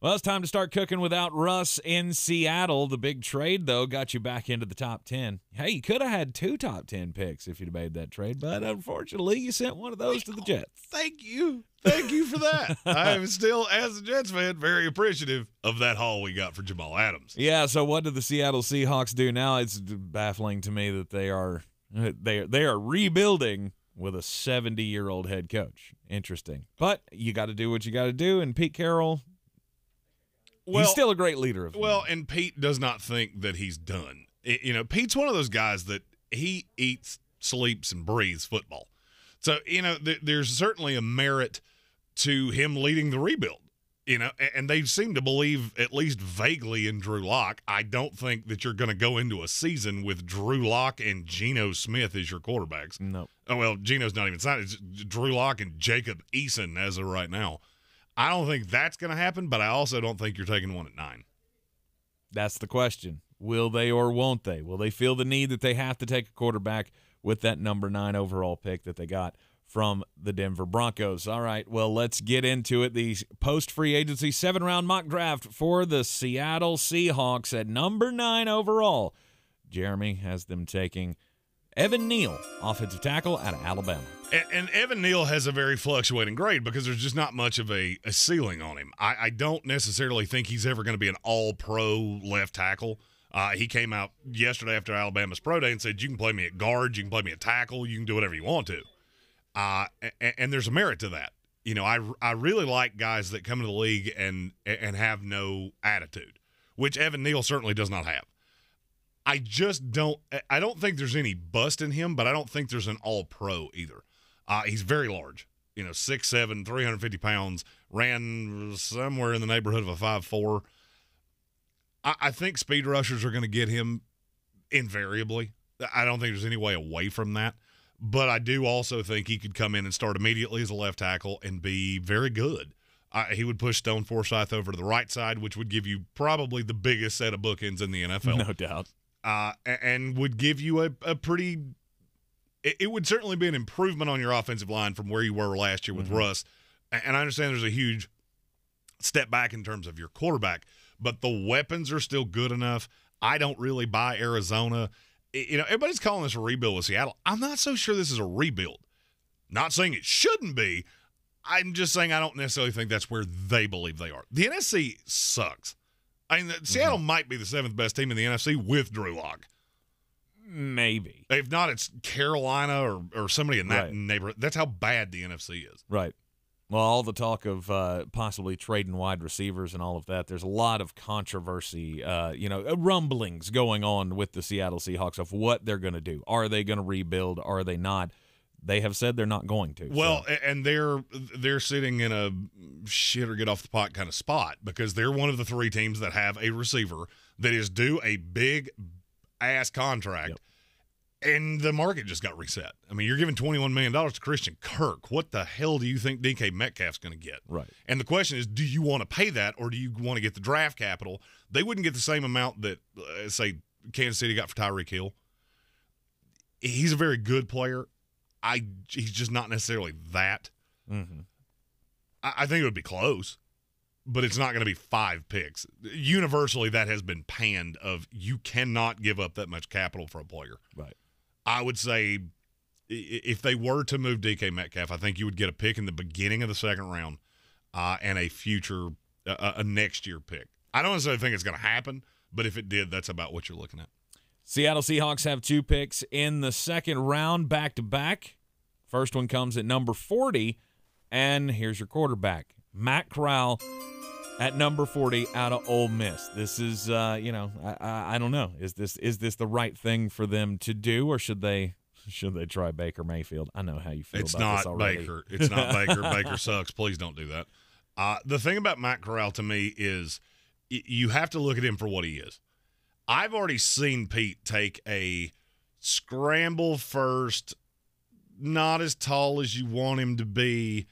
Well, it's time to start cooking without Russ in Seattle. The big trade, though, got you back into the top 10. Hey, you could have had 2 top 10 picks if you'd made that trade, but unfortunately, you sent one of those to the Jets. Thank you. Thank you for that. I am still, as a Jets fan, very appreciative of that haul we got for Jamal Adams. Yeah, so what do the Seattle Seahawks do now? It's baffling to me that they are rebuilding with a 70-year-old head coach. Interesting. But you got to do what you got to do, and Pete Carroll, he's still a great leader. And Pete does not think that he's done. Pete's one of those guys that he eats, sleeps, and breathes football. So, there's certainly a merit to him leading the rebuild, and they seem to believe at least vaguely in Drew Lock. I don't think that you're going to go into a season with Drew Lock and Geno Smith as your quarterbacks. No. Oh, well, Geno's not even signed. It's Drew Lock and Jacob Eason as of right now. I don't think that's going to happen, but I also don't think you're taking one at 9. That's the question. Will they or won't they? Will they feel the need that they have to take a quarterback with that number 9 overall pick that they got from the Denver Broncos? All right, well, let's get into it. The post-free agency 7-round mock draft for the Seattle Seahawks at number 9 overall. Jeremy has them taking Evan Neal, offensive tackle out of Alabama. And Evan Neal has a very fluctuating grade because there's just not much of a ceiling on him. I don't necessarily think he's ever going to be an all-pro left tackle. He came out yesterday after Alabama's pro day and said, you can play me at guard, you can play me at tackle, you can do whatever you want to. And there's a merit to that. I really like guys that come into the league and have no attitude, which Evan Neal certainly does not have. I don't think there's any bust in him, but I don't think there's an all-pro either. He's very large, 6'7", 350 pounds, ran somewhere in the neighborhood of a 5'4". I think speed rushers are going to get him invariably. I don't think there's any way away from that. But I do also think he could come in and start immediately as a left tackle and be very good. He would push Stone Forsythe over to the right side, which would give you probably the biggest set of bookends in the NFL. No doubt. And would give you a pretty – it would certainly be an improvement on your offensive line from where you were last year with Russ. And I understand there's a huge step back in terms of your quarterback, but the weapons are still good enough. I don't really buy Arizona. Everybody's calling this a rebuild with Seattle. I'm not so sure this is a rebuild. Not saying it shouldn't be. I'm just saying I don't necessarily think that's where they believe they are. The NFC sucks. Seattle might be the 7th best team in the NFC with Drew Lock. Maybe. If not, it's Carolina or somebody in that neighborhood. That's how bad the NFC is. Right. Well, all the talk of possibly trading wide receivers and all of that, there's a lot of controversy, rumblings going on with the Seattle Seahawks of what they're going to do. Are they going to rebuild? Are they not? They have said they're not going to. Well, and they're sitting in a shit or get off the pot kind of spot because they're one of the 3 teams that have a receiver that is due a big-ass contract. Yep. And the market just got reset. You're giving $21 million to Christian Kirk. What the hell do you think DK Metcalf's going to get? Right. And the question is, do you want to pay that or do you want to get the draft capital? They wouldn't get the same amount that, say, Kansas City got for Tyreek Hill. He's a very good player. He's just not necessarily that. Mm-hmm. I think it would be close, but it's not going to be 5 picks. Universally, that has been panned of you cannot give up that much capital for a player. Right. I would say if they were to move DK Metcalf, I think you would get a pick in the beginning of the 2nd round and a future, a next year pick. I don't necessarily think it's going to happen, but if it did, that's about what you're looking at. Seattle Seahawks have 2 picks in the 2nd round back-to-back. First one comes at number 40, and here's your quarterback, Matt Corral at number 40 out of Ole Miss. This is, I don't know. Is this the right thing for them to do, or should they try Baker Mayfield? I know how you feel about this already. Baker. It's not Baker. Baker sucks. Please don't do that. The thing about Matt Corral to me is you have to look at him for what he is. I've already seen Pete take a scramble first, not as tall as you want him to be,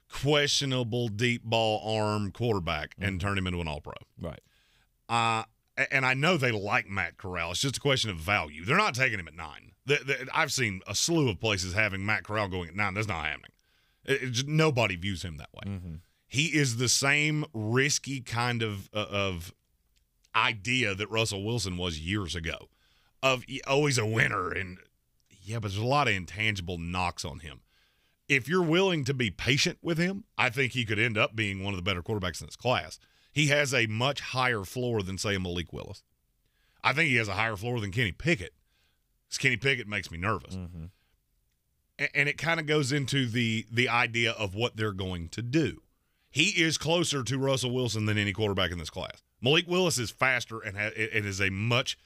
questionable deep ball arm quarterback and turn him into an all-pro. Right. And I know they like Matt Corral. It's just a question of value. They're not taking him at 9. I've seen a slew of places having Matt Corral going at 9. That's not happening. Nobody views him that way. Mm-hmm. He is the same risky kind of idea that Russell Wilson was years ago. He's a winner, and but there's a lot of intangible knocks on him. If you're willing to be patient with him, I think he could end up being one of the better quarterbacks in this class. He has a much higher floor than, say, a Malik Willis. I think he has a higher floor than Kenny Pickett. Because Kenny Pickett makes me nervous. Mm-hmm. And it kind of goes into the idea of what they're going to do. He is closer to Russell Wilson than any quarterback in this class. Malik Willis is faster and is a much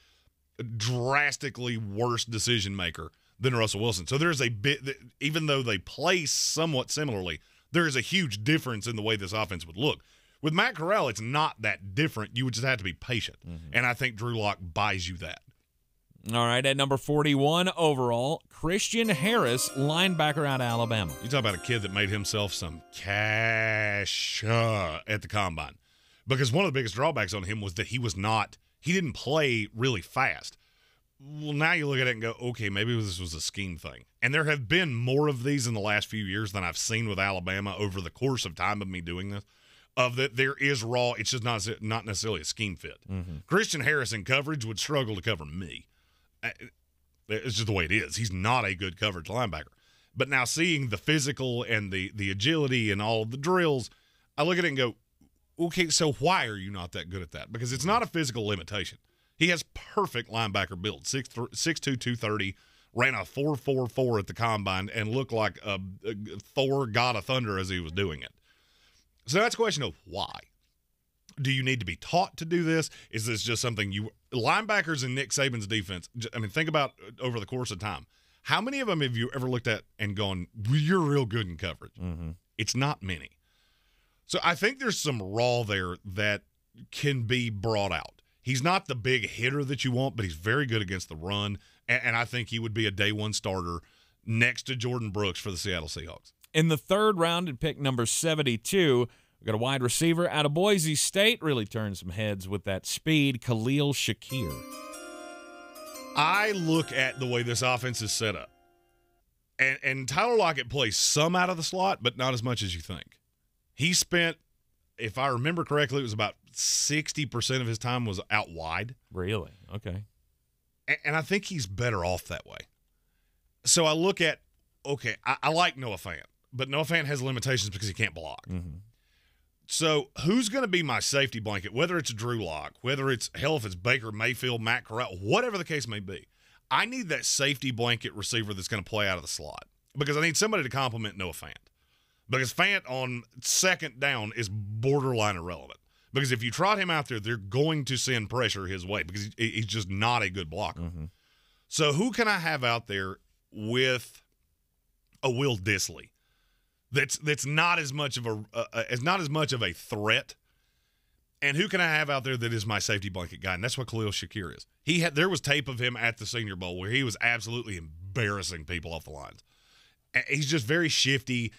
drastically worse decision maker than Russell Wilson. So there's a bit, even though they play somewhat similarly, there is a huge difference in the way this offense would look. With Matt Corral, it's not that different. You would just have to be patient. Mm-hmm. And I think Drew Lock buys you that. All right, at number 41 overall, Christian Harris, linebacker out of Alabama. You talk about a kid that made himself some cash at the combine. Because one of the biggest drawbacks on him was that he didn't play really fast. Well, now you look at it and go, okay, maybe this was a scheme thing. And there have been more of these in the last few years than I've seen with Alabama over the course of time of me doing this, of that there is raw, it's just not necessarily a scheme fit. Mm-hmm. Christian Harris in coverage would struggle to cover me. It's just the way it is. He's not a good coverage linebacker. But now seeing the physical and the agility and all of the drills, I look at it and go, okay, so why are you not that good at that? Because it's not a physical limitation. He has perfect linebacker build, 6'2", 230, ran a 4.44 at the combine, and looked like a Thor, God of Thunder, as he was doing it. So that's a question of why. Do you need to be taught to do this? Is this just something linebackers in Nick Saban's defense, I mean, think about over the course of time. How many of them have you ever looked at and gone, you're real good in coverage? Mm-hmm. It's not many. So I think there's some raw there that can be brought out. He's not the big hitter that you want, but he's very good against the run, and I think he would be a day one starter next to Jordan Brooks for the Seattle Seahawks. In the third round, at pick number 72, we got a wide receiver out of Boise State, really turned some heads with that speed, Khalil Shakir. I look at the way this offense is set up, and Tyler Lockett plays some out of the slot, but not as much as you think. He spent, if I remember correctly, it was about 60% of his time was out wide. Really? Okay. And I think he's better off that way. So I look at, okay, I like Noah Fant, but Noah Fant has limitations because he can't block. Mm-hmm. So who's going to be my safety blanket, whether it's Drew Lock, whether it's Baker Mayfield, Matt Corral, whatever the case may be? I need that safety blanket receiver that's going to play out of the slot because I need somebody to complement Noah Fant. Because Fant on second down is borderline irrelevant. Because if you trot him out there, they're going to send pressure his way because he's just not a good blocker. Mm-hmm. So who can I have out there with a Will Dissly that's not as much of a threat? And who can I have out there that is my safety blanket guy? And that's what Khalil Shakir is. There was tape of him at the Senior Bowl where he was absolutely embarrassing people off the lines. He's just very shifty.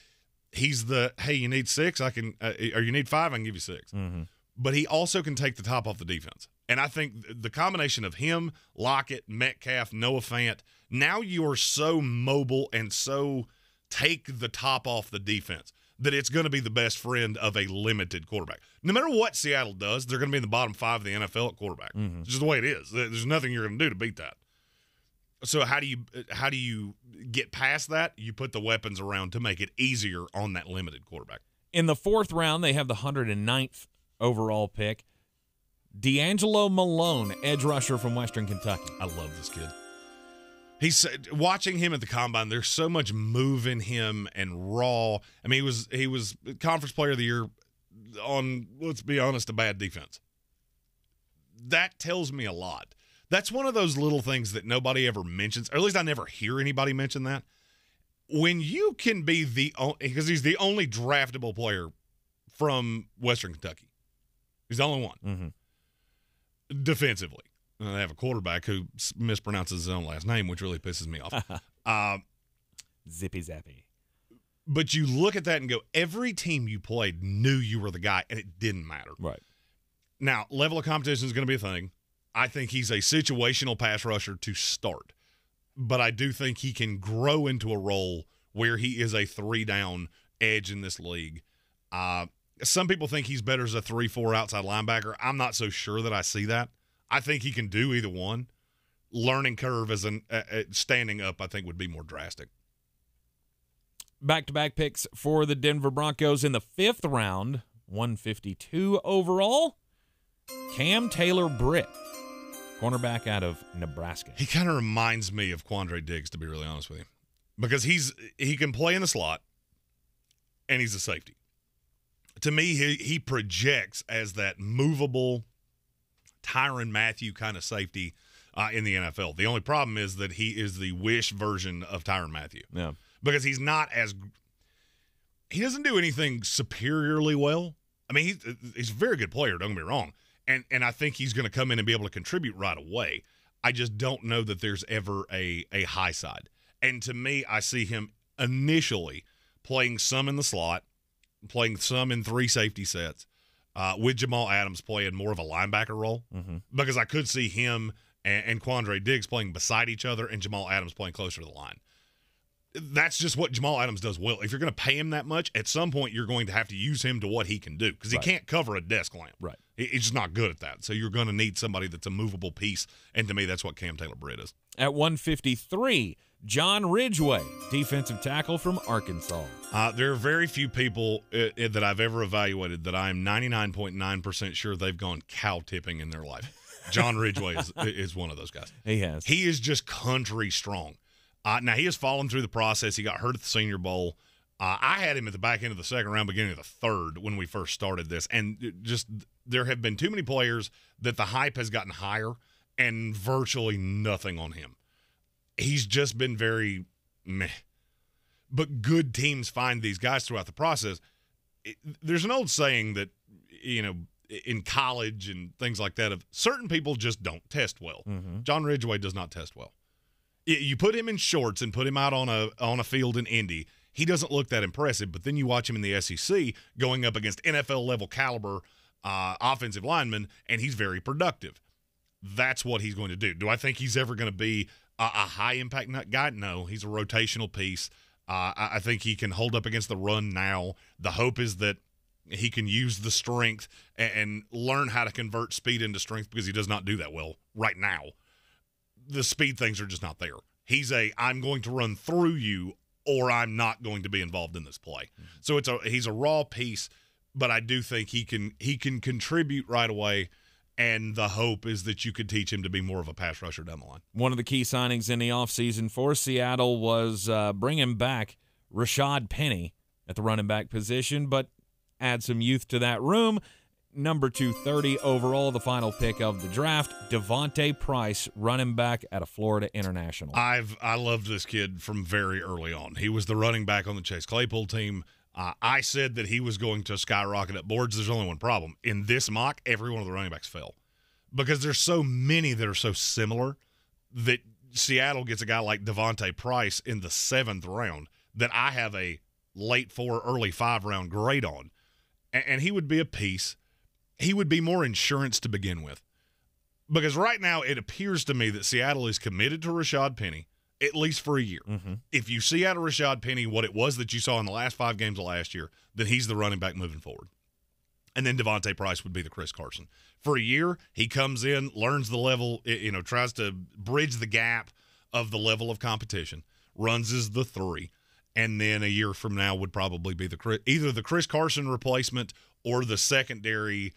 He's hey, you need 6? I can, or you need 5? I can give you 6. Mm-hmm. But he also can take the top off the defense. And I think the combination of him, Lockett, Metcalf, Noah Fant, now you are so mobile and so take the top off the defense that it's going to be the best friend of a limited quarterback. No matter what Seattle does, they're going to be in the bottom 5 of the NFL at quarterback. Mm-hmm. It's just the way it is. There's nothing you're going to do to beat that. So how do you get past that? You put the weapons around to make it easier on that limited quarterback. In the fourth round, they have the 109th overall pick, D'Angelo Malone, edge rusher from Western Kentucky. I love this kid. He's watching him at the combine. There's so much move in him and raw. I mean, he was conference player of the year on, let's be honest, a bad defense. That tells me a lot. That's one of those little things that nobody ever mentions, or at least I never hear anybody mention that. When you can be because he's the only draftable player from Western Kentucky. He's the only one. Mm-hmm. Defensively. And they have a quarterback who mispronounces his own last name, which really pisses me off. Zippy zappy. But you look at that and go, every team you played knew you were the guy, and it didn't matter. Right. Now, level of competition is going to be a thing. I think he's a situational pass rusher to start. But I do think he can grow into a role where he is a 3-down edge in this league. some people think he's better as a 3-4 outside linebacker. I'm not so sure that I see that. I think he can do either one. Learning curve as standing up, I think, would be more drastic. Back-to-back picks for the Denver Broncos in the 5th round, 152 overall. Cam Taylor-Britt, cornerback out of Nebraska. He kind of reminds me of Quandre Diggs, to be really honest with you, because he can play in the slot, and he's a safety. To me, he projects as that movable Tyrann Mathieu kind of safety in the NFL. The only problem is that he is the wish version of Tyrann Mathieu. Yeah. Because he doesn't do anything superiorly well. I mean, he's a very good player, don't get me wrong. And I think he's going to come in and be able to contribute right away. I just don't know that there's ever a high side. And to me, I see him initially playing some in the slot, playing some in 3 safety sets, with Jamal Adams playing more of a linebacker role. Mm-hmm. Because I could see him and Quandre Diggs playing beside each other and Jamal Adams playing closer to the line. That's just what Jamal Adams does well. If you're going to pay him that much, at some point you're going to have to use him to what he can do because he can't cover a desk lamp. Right. He's just not good at that. So you're going to need somebody that's a movable piece, and to me that's what Cam Taylor-Britt is. At 153, John Ridgeway, defensive tackle from Arkansas. There are very few people that I've ever evaluated that I'm 99.9% sure they've gone cow tipping in their life. John Ridgeway is one of those guys. He has. He is just country strong. Now, he has fallen through the process. He got hurt at the Senior Bowl. I had him at the back end of the 2nd round, beginning of the 3rd when we first started this. And just there have been too many players that the hype has gotten higher and virtually nothing on him. He's just been very meh. But good teams find these guys throughout the process. There's an old saying that, in college and things like that, of certain people just don't test well. Mm-hmm. John Ridgeway does not test well. You put him in shorts and put him out on a field in Indy, he doesn't look that impressive. But then you watch him in the SEC going up against NFL-level caliber offensive linemen, and he's very productive. That's what he's going to do. Do I think he's ever going to be a high-impact guy? No, he's a rotational piece. I think he can hold up against the run now. The hope is that he can use the strength and learn how to convert speed into strength because he does not do that well right now. The speed things are just not there. I'm going to run through you or I'm not going to be involved in this play. So he's a raw piece, but I do think he can contribute right away, and the hope is that you could teach him to be more of a pass rusher down the line. One of the key signings in the offseason for Seattle was bringing back Rashad Penny at the running back position, but add some youth to that room. Number 230 overall, the final pick of the draft, Devontae Price, running back out of Florida International. I loved this kid from very early on. He was the running back on the Chase Claypool team. I said that he was going to skyrocket up boards. There's only one problem. In this mock, every one of the running backs fell because there's so many that are so similar that Seattle gets a guy like Devontae Price in the 7th round that I have a late 4, early 5 round grade on, and he would be a piece. He would be more insurance to begin with. Because right now it appears to me that Seattle is committed to Rashad Penny, at least for a year. Mm-hmm. If you see out of Rashad Penny what it was that you saw in the last 5 games of last year, then he's the running back moving forward. And then Devontae Price would be the Chris Carson. For a year, he comes in, learns the level, tries to bridge the gap of the level of competition, runs as the 3, and then a year from now would probably be either the Chris Carson replacement or the secondary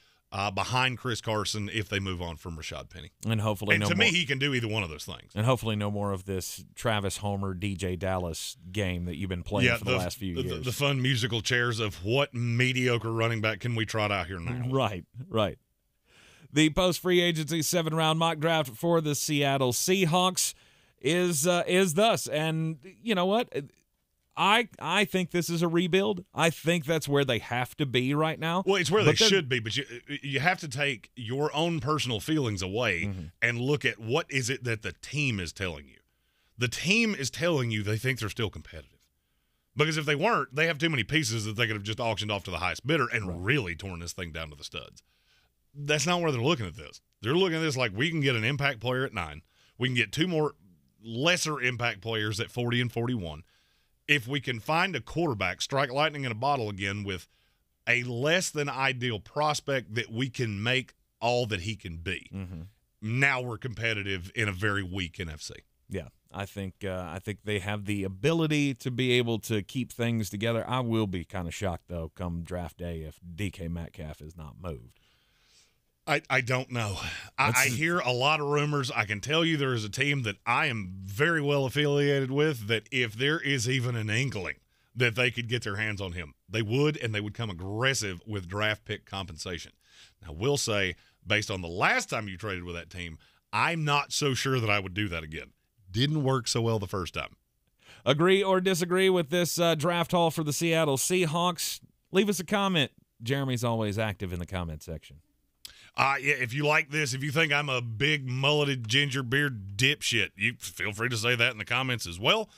behind Chris Carson if they move on from Rashad Penny. And hopefully to me, he can do either one of those things. And hopefully no more of this Travis Homer, DJ Dallas game that you've been playing for the last few years. The fun musical chairs of what mediocre running back can we trot out here now? Right. The post-free agency 7th-round mock draft for the Seattle Seahawks is thus. And you know what? I think this is a rebuild. I think that's where they have to be right now. Well, it's where they should be, but you have to take your own personal feelings away and look at what is it that the team is telling you. The team is telling you they think they're still competitive. Because if they weren't, they have too many pieces that they could have just auctioned off to the highest bidder and really torn this thing down to the studs. That's not where they're looking at this. They're looking at this like we can get an impact player at 9. We can get 2 more lesser impact players at 40 and 41. If we can find a quarterback, strike lightning in a bottle again with a less than ideal prospect that we can make all that he can be. Mm-hmm. Now we're competitive in a very weak NFC. Yeah, I think they have the ability to be able to keep things together. I will be kind of shocked, though, come draft day if DK Metcalf is not moved. I don't know. I hear a lot of rumors. I can tell you there is a team that I am very well affiliated with that if there is even an inkling that they could get their hands on him, they would, and they would come aggressive with draft pick compensation. Now, we'll say, based on the last time you traded with that team, I'm not so sure that I would do that again. Didn't work so well the first time. Agree or disagree with this draft haul for the Seattle Seahawks? Leave us a comment. Jeremy's always active in the comment section. Yeah, if you like this, if you think I'm a big mulleted ginger beard dipshit, you feel free to say that in the comments as well.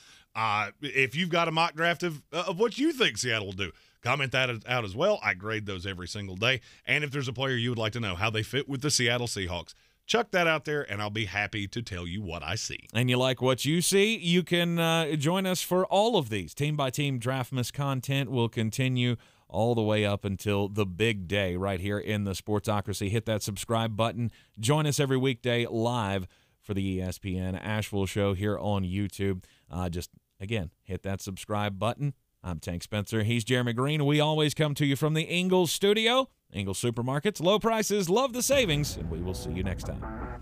If you've got a mock draft of what you think Seattle will do, comment that out as well. I grade those every single day. And if there's a player you would like to know how they fit with the Seattle Seahawks, chuck that out there, and I'll be happy to tell you what I see. And you like what you see, you can join us for all of these. Team-by-team Draftmas content will continue all the way up until the big day right here in the Sportsocracy. Hit that subscribe button. Join us every weekday live for the ESPN Asheville show here on YouTube. Just, again, hit that subscribe button. I'm Tank Spencer. He's Jeremy Greene. We always come to you from the Ingles studio. Ingles Supermarkets, low prices, love the savings, and we will see you next time.